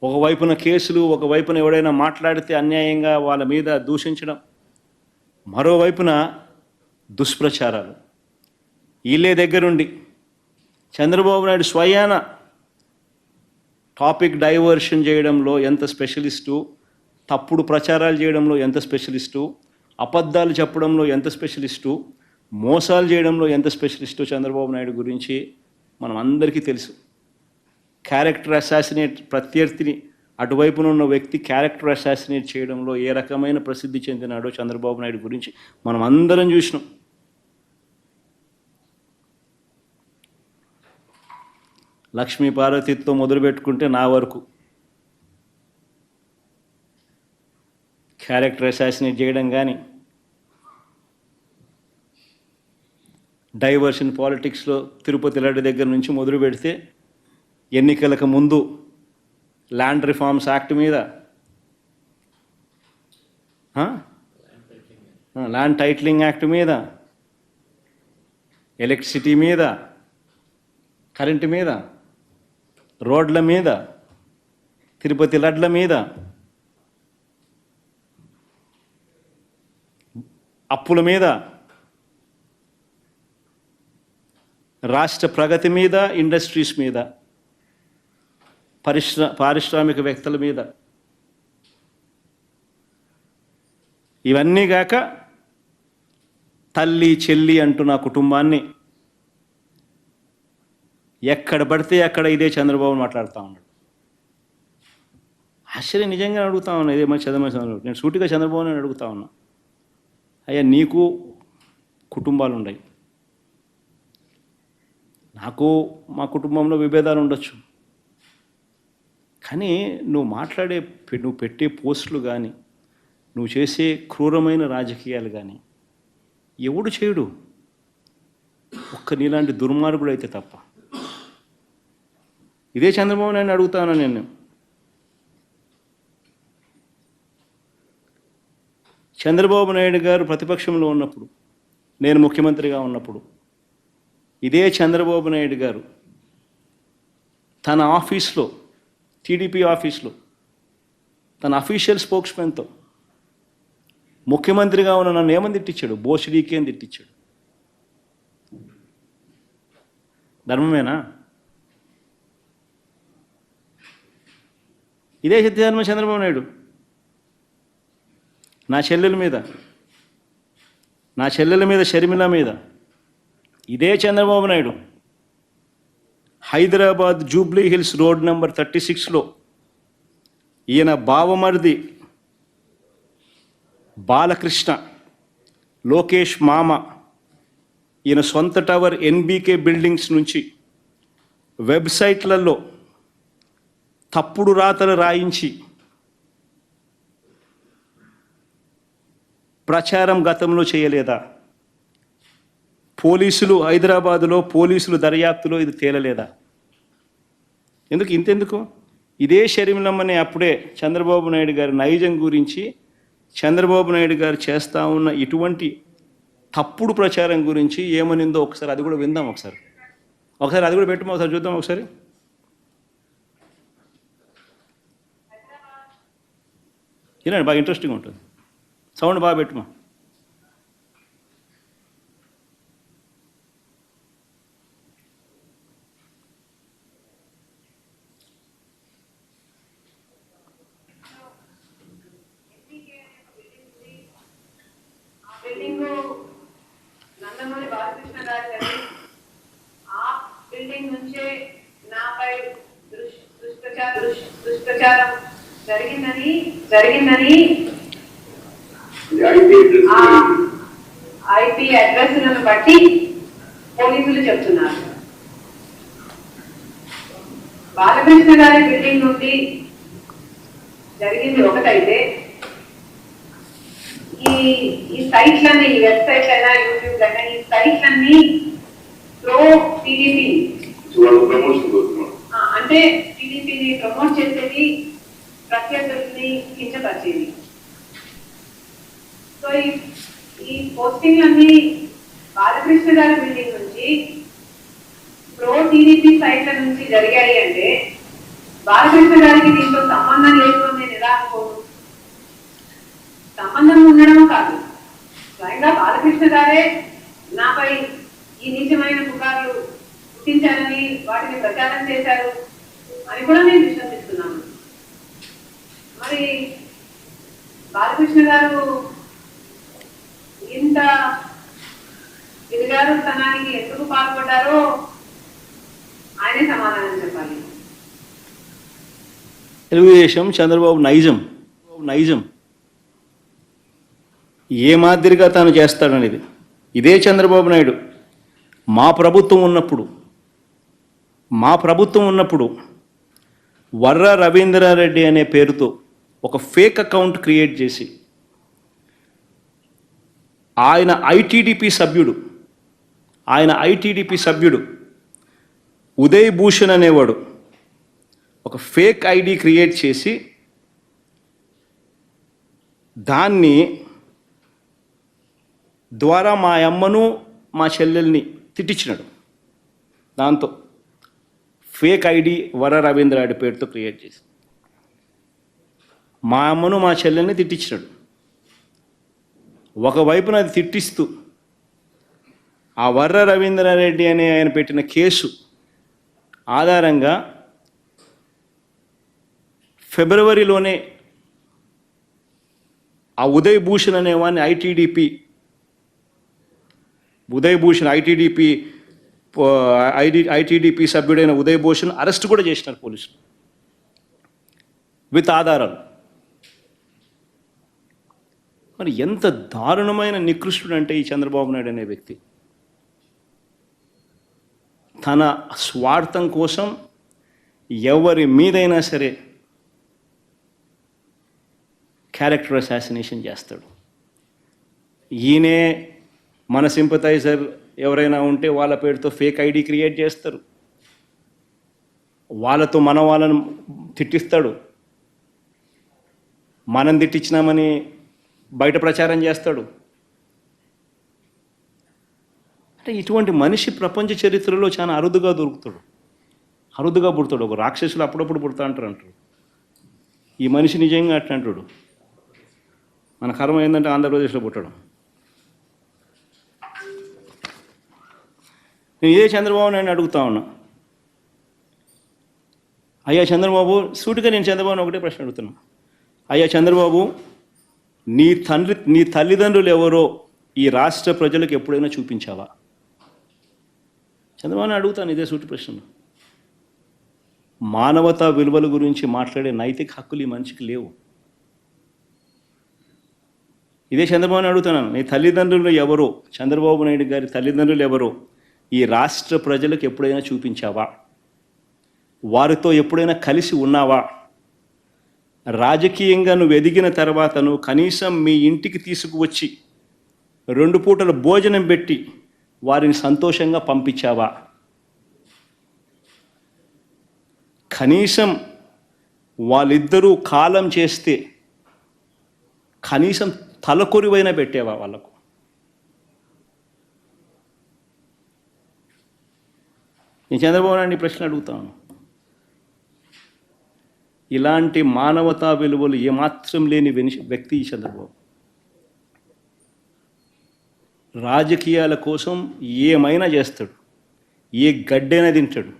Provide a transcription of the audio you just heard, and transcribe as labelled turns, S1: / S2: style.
S1: ఒకవైపున కేసులు, ఒకవైపున ఎవడైనా మాట్లాడితే అన్యాయంగా వాళ్ళ మీద దూషించడం, మరోవైపున దుష్ప్రచారాలు. వీళ్ళే దగ్గరుండి చంద్రబాబు నాయుడు స్వయాన టాపిక్ డైవర్షన్ చేయడంలో ఎంత స్పెషలిస్టు, తప్పుడు ప్రచారాలు చేయడంలో ఎంత స్పెషలిస్టు, అబద్ధాలు చెప్పడంలో ఎంత స్పెషలిస్టు, మోసాలు చేయడంలో ఎంత స్పెషలిస్టు చంద్రబాబు నాయుడు గురించి మనం అందరికీ తెలుసు. క్యారెక్టర్ అసాసినేట్, ప్రత్యర్థిని అటువైపున ఉన్న వ్యక్తి క్యారెక్టర్ అసాసినేట్ చేయడంలో ఏ రకమైన ప్రసిద్ధి చెందినాడో చంద్రబాబు నాయుడు గురించి మనం అందరం చూసినాం. లక్ష్మీ పార్వతితో మొదలుపెట్టుకుంటే నా వరకు క్యారెక్టర్ అసాసినేట్ చేయడం కానీ, డైవర్షన్ పాలిటిక్స్లో తిరుపతి లడ్డు దగ్గర నుంచి మొదలు పెడితే ఎన్నికలకు ముందు ల్యాండ్ రిఫార్మ్స్ యాక్ట్ మీద, ల్యాండ్ టైటిలింగ్ యాక్ట్ మీద, ఎలక్ట్రిసిటీ మీద, కరెంటు మీద, రోడ్ల మీద, తిరుపతి లడ్ల మీద, అప్పుల మీద, రాష్ట్ర ప్రగతి మీద, ఇండస్ట్రీస్ మీద, పారిశ్రామికవేత్తల మీద, ఇవన్నీ కాక తల్లి చెల్లి అంటూ నా కుటుంబాన్ని ఎక్కడ పడితే అక్కడ ఇదే చంద్రబాబు మాట్లాడుతూ ఉన్నాడు. ఆశ్చర్యం నిజంగా అడుగుతా ఉన్నా, ఇదే మరి చంద్రబాబు, నేను సూటిగా చంద్రబాబు నేను అడుగుతా ఉన్నా, అయ్యా నీకు కుటుంబాలు ఉన్నాయి, నాకు మా కుటుంబంలో విభేదాలు ఉండొచ్చు, కానీ నువ్వు పెట్టే పోస్టులు కానీ, నువ్వు చేసే క్రూరమైన రాజకీయాలు కానీ ఎవడు చేయడు, ఒక్క నీలాంటి దుర్మార్గుడు అయితే తప్ప. ఇదే చంద్రబాబు నాయుడు అడుగుతాను నేను. చంద్రబాబు నాయుడు గారు ప్రతిపక్షంలో ఉన్నప్పుడు, నేను ముఖ్యమంత్రిగా ఉన్నప్పుడు, ఇదే చంద్రబాబు నాయుడు గారు తన ఆఫీస్లో, టీడీపీ ఆఫీస్లో, తన అఫీషియల్ స్పోక్స్మెన్తో ముఖ్యమంత్రిగా ఉన్న నన్ను ఏమని తిట్టించాడు? బోసిడీకి అని తిట్టించాడు. ధర్మమేనా? ఇదే సత్యధర్మ చంద్రబాబు నాయుడు నా చెల్లెల మీద, షర్మిల మీద, ఇదే Chandrababu Naidu Hyderabad Jubilee Hills road number 36లో ఈయన బావమరిది బాలకృష్ణ, లోకేష్ మామ, ఈయన సొంత టవర్ ఎన్బీకే బిల్డింగ్స్ నుంచి వెబ్సైట్లలో తప్పుడు రాతలు రాయించి ప్రచారం గతంలో చేయలేదా? పోలీసులు, హైదరాబాదులో పోలీసులు దర్యాప్తులో ఇది తేలలేదా? ఇంతెందుకు ఇదే షర్మిలమ్మని అప్పుడే చంద్రబాబు నాయుడు గారి నైజం గురించి, చంద్రబాబు నాయుడు గారు చేస్తూ ఉన్న ఇటువంటి తప్పుడు ప్రచారం గురించి ఏమనిందో ఒకసారి అది కూడా విందాం. ఒకసారి అది కూడా పెట్టమా, ఒకసారి చూద్దాం. ఒకసారి వినండి, బాగా ఇంట్రెస్టింగ్ ఉంటుంది. సౌండ్ బాగా పెట్టుమా.
S2: నందమూరి బాలకృష్ణ గారి ఆ బిల్డింగ్ నుంచే నాపై దుష్ప్రచారం జరిగిందని ఐపీ అడ్రస్లను బట్టి పోలీసులు చెప్తున్నారు. బాలకృష్ణ గారి బిల్డింగ్ నుండి జరిగింది ఒకటైతే, ఈ సైట్లన్నీ, ఈ వెబ్సైట్ అయినా, యూట్యూబ్ అయినా, ఈ సైట్లన్నీ ప్రో టీడీపీ, అంటే టీడీపీని ప్రమోట్ చేసేది, ప్రత్యర్థుల్ని కించపరిచేది. సో ఈ పోస్టింగ్లన్నీ బాలకృష్ణ గారి బిల్డింగ్ నుంచి ప్రో టీడీపీ సైట్ల నుంచి జరిగాయి అంటే బాలకృష్ణ గారికి దీంతో సంబంధం ఉండడం కాదు, స్వయంగా బాలకృష్ణ గారే నాపై ఈ నీచమైన పుకార్లు పుట్టించారని వాటిని ప్రచారం చేశారు అని కూడా నేను విశ్వసిస్తున్నాను. మరి బాలకృష్ణ గారు ఇంత దిగజారుతనానికి ఎందుకు పాల్పడ్డారో ఆయనే సమాధానం చెప్పాలి.
S1: తెలుగుదేశం చంద్రబాబు నైజం ఏ మాదిరిగా తాను చేస్తాడనేది ఇదే చంద్రబాబు నాయుడు మా ప్రభుత్వం ఉన్నప్పుడు వర్ర రవీంద్రారెడ్డి అనే పేరుతో ఒక ఫేక్ అకౌంట్ క్రియేట్ చేసి ఆయన ఐటీడీపీ సభ్యుడు ఉదయ్ భూషణ్ అనేవాడు ఒక ఫేక్ ఐడి క్రియేట్ చేసి దాన్ని ద్వారా మా అమ్మను మా చెల్లెల్ని తిట్టించినాడు. దాంతో ఫేక్ ఐడి వర రవీంద్రారెడ్డి పేరుతో క్రియేట్ చేసి మా అమ్మను మా చెల్లెల్ని తిట్టించినాడు. ఒకవైపున అది తిట్టిస్తూ ఆ వర్ర రవీంద్రారెడ్డి అనే ఆయన పెట్టిన కేసు ఆధారంగా ఫిబ్రవరిలోనే ఆ ఉదయ్ భూషణ్ అనేవాడిని ఐటీడీపీ సభ్యుడైన ఉదయ్ భూషణ్ అరెస్ట్ కూడా చేసినారు పోలీసులు విత్ ఆధారాలు. మరి ఎంత దారుణమైన నికృష్టుడు అంటే ఈ చంద్రబాబు నాయుడు అనే వ్యక్తి తన స్వార్థం కోసం ఎవరి మీదైనా సరే క్యారెక్టర్ అసాసినేషన్ చేస్తాడు. ఈయనే మన సింపథైజర్ ఎవరైనా ఉంటే వాళ్ళ పేరుతో ఫేక్ ఐడి క్రియేట్ చేస్తారు, వాళ్ళతో వాళ్ళను తిట్టిస్తాడు, మనం తిట్టించినామని బయట ప్రచారం చేస్తాడు. అంటే ఇటువంటి మనిషి ప్రపంచ చరిత్రలో చాలా అరుదుగా పుడతాడు. ఒక రాక్షసులు అప్పుడప్పుడు పుడతా అంటారు. ఈ మనిషి నిజంగా అట్లా అంటాడు. మన కర్మ ఏంటంటే ఆంధ్రప్రదేశ్లో పుట్టడం. నేను ఇదే చంద్రబాబు నాయుడు అడుగుతా ఉన్నా, అయ్యా చంద్రబాబు, సూటిగా నేను చంద్రబాబుని ఒకటే ప్రశ్న అడుగుతున్నా. అయ్యా చంద్రబాబు, నీ తల్లిదండ్రులు ఎవరో ఈ రాష్ట్ర ప్రజలకు ఎప్పుడైనా చూపించావా? చంద్రబాబుని అడుగుతాను ఇదే సూటి ప్రశ్నలు. మానవతా విలువల గురించి మాట్లాడే నైతిక హక్కులు ఈ మనిషికి లేవు. ఇదే చంద్రబాబుని అడుగుతున్నాను, నీ తల్లిదండ్రులు ఎవరో, చంద్రబాబు నాయుడు గారి తల్లిదండ్రులు ఎవరో ఈ రాష్ట్ర ప్రజలకు ఎప్పుడైనా చూపించావా? వారితో ఎప్పుడైనా కలిసి ఉన్నావా? రాజకీయంగా నువ్వు ఎదిగిన తర్వాత నువ్వు కనీసం మీ ఇంటికి తీసుకువచ్చి 2 పూటల భోజనం పెట్టి వారిని సంతోషంగా పంపించావా? కనీసం వాళ్ళిద్దరూ కాలం చేస్తే కనీసం తలకొరివైనా పెట్టేవా వాళ్ళకు? నేను చంద్రబాబు నాయుడు ప్రశ్న అడుగుతాను. ఇలాంటి మానవతా విలువలు ఏమాత్రం లేని వ్యక్తి ఈ చంద్రబాబు. రాజకీయాల కోసం ఏమైనా చేస్తాడు, ఏ గడ్డైనా తింటాడు.